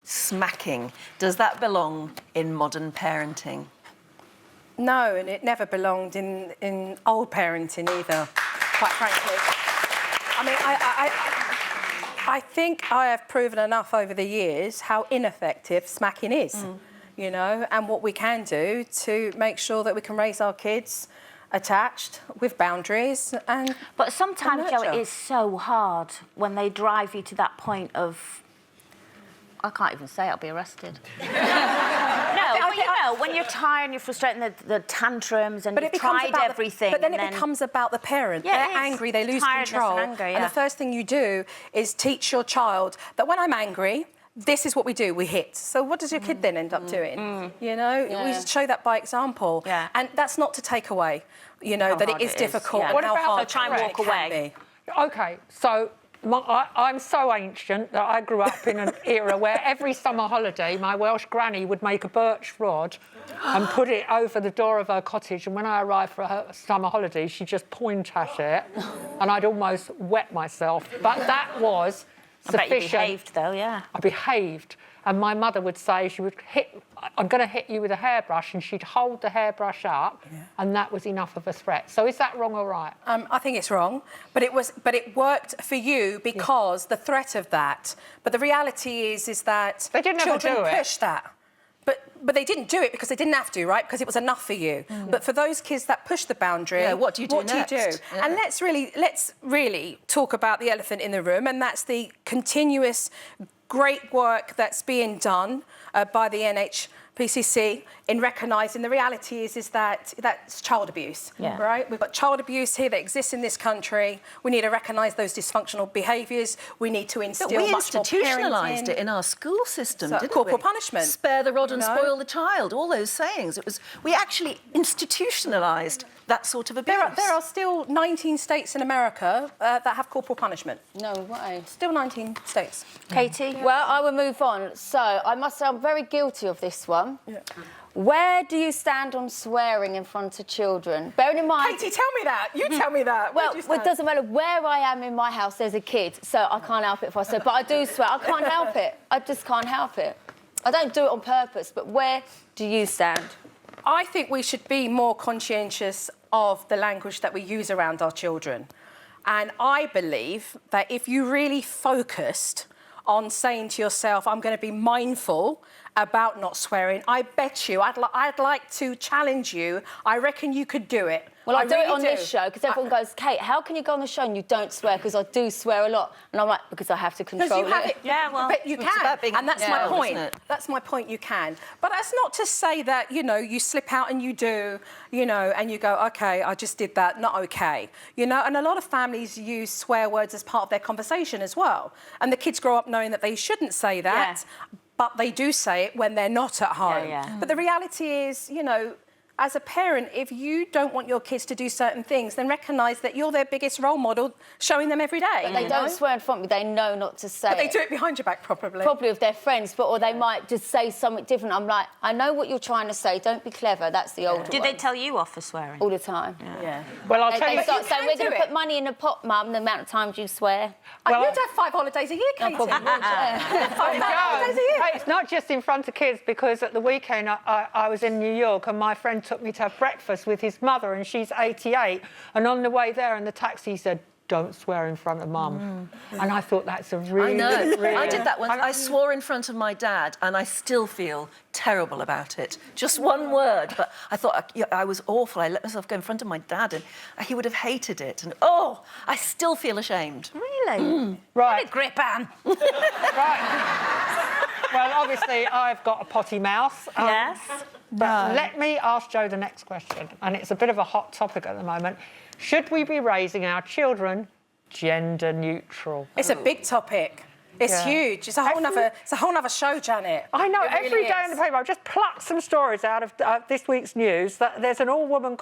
smacking. Does that belong in modern parenting? No, and it never belonged in old parenting either, quite frankly. I mean, I think I have proven enough over the years how ineffective smacking is, you know, and what we can do to make sure that we can raise our kids attached with boundaries and But sometimes, Joe, nurture. it is so hard when they drive you to that point of... I can't even say it, I'll be arrested. But you know, when you're tired and you're frustrated and the tantrums and you've tried everything... But then it becomes about the parent. Yeah, they're angry, they lose tiredness control. and anger, And the first thing you do is teach your child that when I'm angry, this is what we do, we hit. So what does your kid then end up doing? You know, we show that by example. Yeah. And that's not to take away, you know, that it is difficult and What how about hard try and it walk can away? be. OK, so I'm so ancient that I grew up in an era where every summer holiday my Welsh granny would make a birch rod and put it over the door of her cottage, and when I arrived for her summer holiday she'd just point at it and I'd almost wet myself. But that was sufficient. I bet you behaved, though, yeah. I behaved, and my mother would say she would I'm going to hit you with a hairbrush, and she'd hold the hairbrush up, and that was enough of a threat. So is that wrong or right? I think it's wrong, but it worked for you because the threat of that. But the reality is that They didn't ever children do it. push that. But they didn't do it because they didn't have to, right? Because it was enough for you. But for those kids that push the boundary, what do you do next? Yeah. And let's really talk about the elephant in the room, and that's the continuous great work that's being done by the NHPCC in recognising the reality is that that's child abuse, right? We've got child abuse here that exists in this country. We need to recognise those dysfunctional behaviours. We need to instill But we much more institutionalised parenting. it in our school system, didn't corporal we? punishment. Spare the rod and You know? spoil the child, all those sayings. We actually institutionalised that sort of abuse. There are still 19 states in America that have corporal punishment. No way. Still 19 states. Katie? Well, I will move on. So, I must say I'm very guilty of this one. Yeah. Where do you stand on swearing in front of children? Bearing in mind... Katie, tell me that. You tell me that. Where Well, do you it stand? doesn't matter where I am in my house, there's a kid, so I can't help it if I swear. But I do swear. I can't help it. I just can't help it. I don't do it on purpose, but where do you stand? I think we should be more conscientious of the language that we use around our children. And I believe that if you really focused on saying to yourself, I'm going to be mindful about not swearing, I bet you, I'd like to challenge you. I reckon you could do it. Well, I do really it on this show because everyone goes, Kate, how can you go on the show and you don't swear? Because I do swear a lot. And I'm like, because I have to control you have it. Yeah, well, but you it's can, about being and that's my controlled, point. isn't it? That's my point. You can, but that's not to say that you slip out and you do, and you go, okay, I just did that, not okay, And a lot of families use swear words as part of their conversation as well, and the kids grow up knowing that they shouldn't say that, but they do say it when they're not at home. But the reality is, as a parent, if you don't want your kids to do certain things, then recognise that you're their biggest role model, showing them every day. But they don't swear in front of me. They know not to say But they do it behind your back, probably. Probably with their friends, or they might just say something different. I'm like, I know what you're trying to say. Don't be clever. That's the older Did one. they tell you off for swearing? All the time. Yeah. Well, I'll tell They you... start saying, we're do going to it. put money in the pot, Mum, the amount of times you swear. Well, You'd have 5 holidays a year, Katie. probably would, yeah. 5 holidays a year. Hey, it's not just in front of kids, because at the weekend I was in New York and my friend took me to have breakfast with his mother, and she's 88, and on the way there in the taxi he said, don't swear in front of Mum. And I thought that's a really... I know. really... I did that once. I swore in front of my dad, and I still feel terrible about it. Just one word, but I thought I was awful. I let myself go in front of my dad, and he would have hated it. And I still feel ashamed. Really? Right. Get a grip, Anne. Right. Well, obviously, I've got a potty mouth. Yes. But let me ask Joe the next question, and it's a bit of a hot topic at the moment. Should we be raising our children gender neutral? It's a big topic. It's huge. It's a whole nother show, Janet. I know. It really Every day in is. the paper, I've just plucked some stories out of this week's news. That there's an all-woman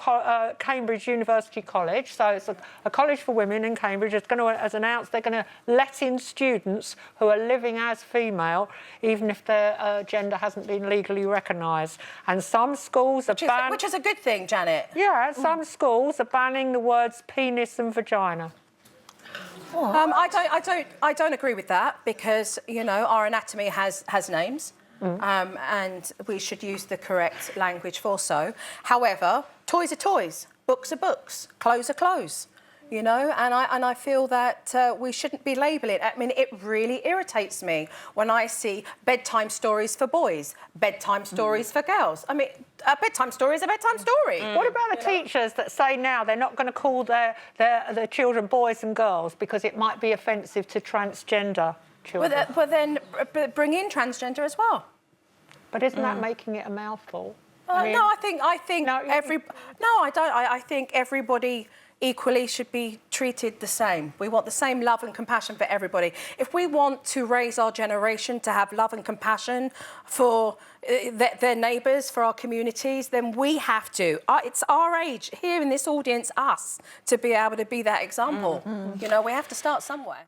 Cambridge University College, so it's a college for women in Cambridge. It's going to, as announced, they're going to let in students who are living as female, even if their gender hasn't been legally recognised. And some schools are banning... Which is a good thing, Janet. Yeah, some schools are banning the words penis and vagina. I don't agree with that because, you know, our anatomy has names. And we should use the correct language for so. However, toys are toys, books are books, clothes are clothes, you know, and I feel that we shouldn't be labelling. I mean, it really irritates me when I see bedtime stories for boys, bedtime stories for girls. I mean, a bedtime story is a bedtime story. What about the teachers that say now they're not going to call their children boys and girls because it might be offensive to transgender children? But then bring in transgender as well. But isn't that making it a mouthful? No, I think I think everybody equally should be treated the same. We want the same love and compassion for everybody. If we want to raise our generation to have love and compassion for their neighbours, for our communities, then we have to. It's our age, here in this audience, us, to be able to be that example. You know, we have to start somewhere.